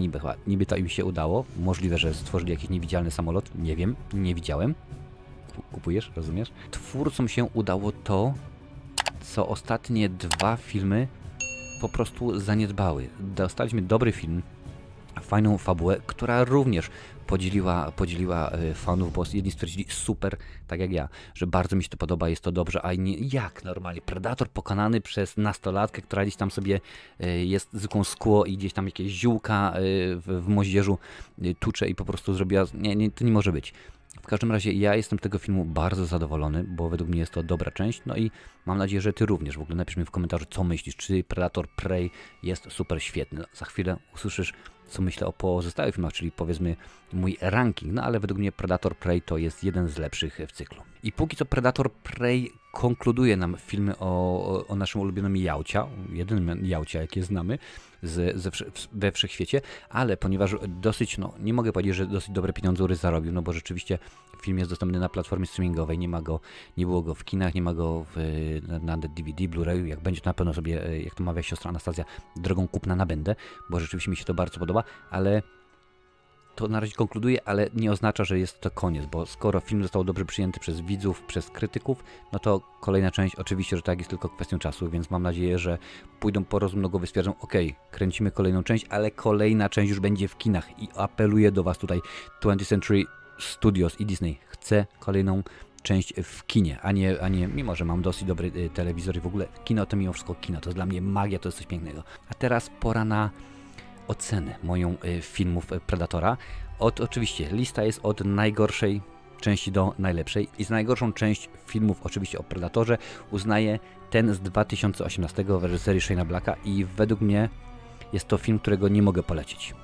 niby to im się udało. Możliwe, że stworzyli jakiś niewidzialny samolot, nie wiem, nie widziałem. Kupujesz, rozumiesz? Twórcom się udało to, co ostatnie 2 filmy po prostu zaniedbały. Dostaliśmy dobry film, fajną fabułę, która również podzieliła fanów, bo jedni stwierdzili super, tak jak ja, że bardzo mi się to podoba, jest to dobrze, a inni jak normalnie. Predator pokonany przez nastolatkę, która gdzieś tam sobie jest zwykłą skło i gdzieś tam jakieś ziółka w moździerzu tucze i po prostu zrobiła, nie, to nie może być. W każdym razie ja jestem z tego filmu bardzo zadowolony, bo według mnie jest to dobra część, no i mam nadzieję, że Ty również. W ogóle napisz mi w komentarzu, co myślisz, czy Predator Prey jest super świetny. No, za chwilę usłyszysz, co myślę o pozostałych filmach, czyli powiedzmy mój ranking, no ale według mnie Predator Prey to jest jeden z lepszych w cyklu. I póki co Predator Prey konkluduje nam filmy o naszym ulubionym Jałcia, jedynym Jałcia, jakie znamy we wszechświecie, ale ponieważ dosyć, no nie mogę powiedzieć, że dosyć dobre pieniądze zarobił, no bo rzeczywiście film jest dostępny na platformie streamingowej, nie było go w kinach, nie ma go na DVD, Blu-rayu, jak będzie to na pewno sobie, jak to mawia siostra Anastazja, drogą kupna nabędę, bo rzeczywiście mi się to bardzo podoba, ale to na razie konkluduje, ale nie oznacza, że jest to koniec, bo skoro film został dobrze przyjęty przez widzów, przez krytyków, no to kolejna część oczywiście, że tak jest tylko kwestią czasu, więc mam nadzieję, że pójdą po rozum do głowy, stwierdzą, ok, kręcimy kolejną część, ale kolejna część już będzie w kinach i apeluję do Was tutaj 20th Century Studios i Disney, chcę kolejną część w kinie, a nie, mimo że mam dosyć dobry telewizor i w ogóle kino to mimo wszystko kino, to jest dla mnie magia, to jest coś pięknego. A teraz pora na ocenę moją filmów Predatora. Oczywiście lista jest od najgorszej części do najlepszej i z najgorszą część filmów oczywiście o Predatorze uznaję ten z 2018 w reżyserii Shane'a Blacka i według mnie jest to film, którego nie mogę polecić.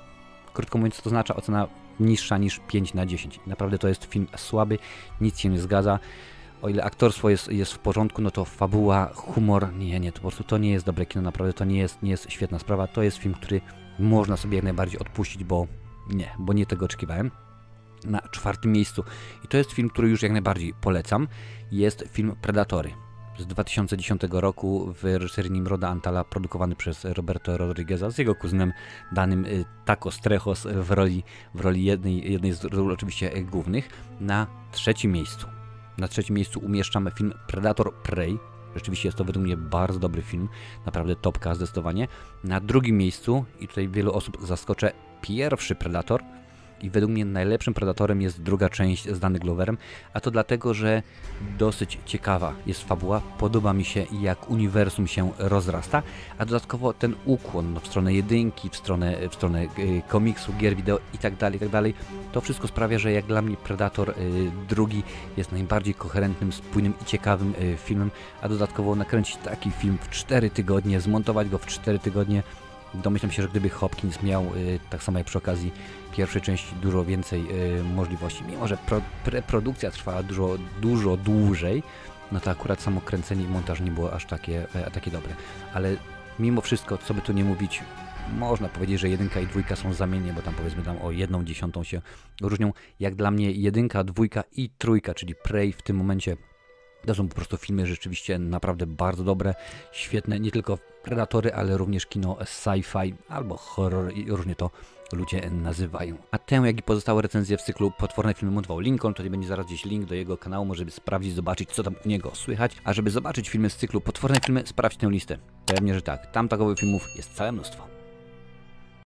Krótko mówiąc, to oznacza ocena niższa niż 5 na 10. Naprawdę to jest film słaby, nic się nie zgadza. O ile aktorstwo jest w porządku, no to fabuła, humor, nie, to po prostu to nie jest dobre kino, naprawdę to nie jest świetna sprawa. To jest film, który można sobie jak najbardziej odpuścić, bo nie tego oczekiwałem. Na 4. miejscu, i to jest film, który już jak najbardziej polecam, jest film Predatory z 2010 roku w reżyserii Nimroda Antala, produkowany przez Roberto Rodrigueza z jego kuzynem danym Tacos Trejos w roli jednej z ról oczywiście głównych. Na 3. miejscu. Na 3. miejscu umieszczamy film Predator Prey. Rzeczywiście jest to według mnie bardzo dobry film, naprawdę topka zdecydowanie. Na 2. miejscu, i tutaj wielu osób zaskoczę, pierwszy Predator. I według mnie najlepszym Predatorem jest 2. część z Danny Gloverem, a to dlatego, że dosyć ciekawa jest fabuła, podoba mi się jak uniwersum się rozrasta, a dodatkowo ten ukłon w stronę jedynki, w stronę komiksu, gier wideo i tak dalej, to wszystko sprawia, że jak dla mnie Predator 2 jest najbardziej koherentnym, spójnym i ciekawym filmem, a dodatkowo nakręcić taki film w 4 tygodnie, zmontować go w 4 tygodnie, domyślam się, że gdyby Hopkins miał, tak samo jak przy okazji pierwszej części, dużo więcej możliwości, mimo że produkcja trwała dużo dłużej, no to akurat samo kręcenie i montaż nie było aż takie dobre. Ale mimo wszystko, co by tu nie mówić, można powiedzieć, że 1 i 2 są zamiennie, bo tam powiedzmy o 1/10 się różnią. Jak dla mnie 1, 2 i 3, czyli Prey w tym momencie, to są po prostu filmy rzeczywiście naprawdę bardzo dobre, świetne, nie tylko Predatory, ale również kino sci-fi albo horror i różnie to ludzie nazywają. A tę, jak i pozostałe recenzje w cyklu Potworne filmy montował Lincoln, tutaj będzie zaraz gdzieś link do jego kanału, może sprawdzić, zobaczyć, co tam u niego słychać. A żeby zobaczyć filmy z cyklu Potworne filmy, sprawdź tę listę. Pewnie, że tak. Tam takowych filmów jest całe mnóstwo.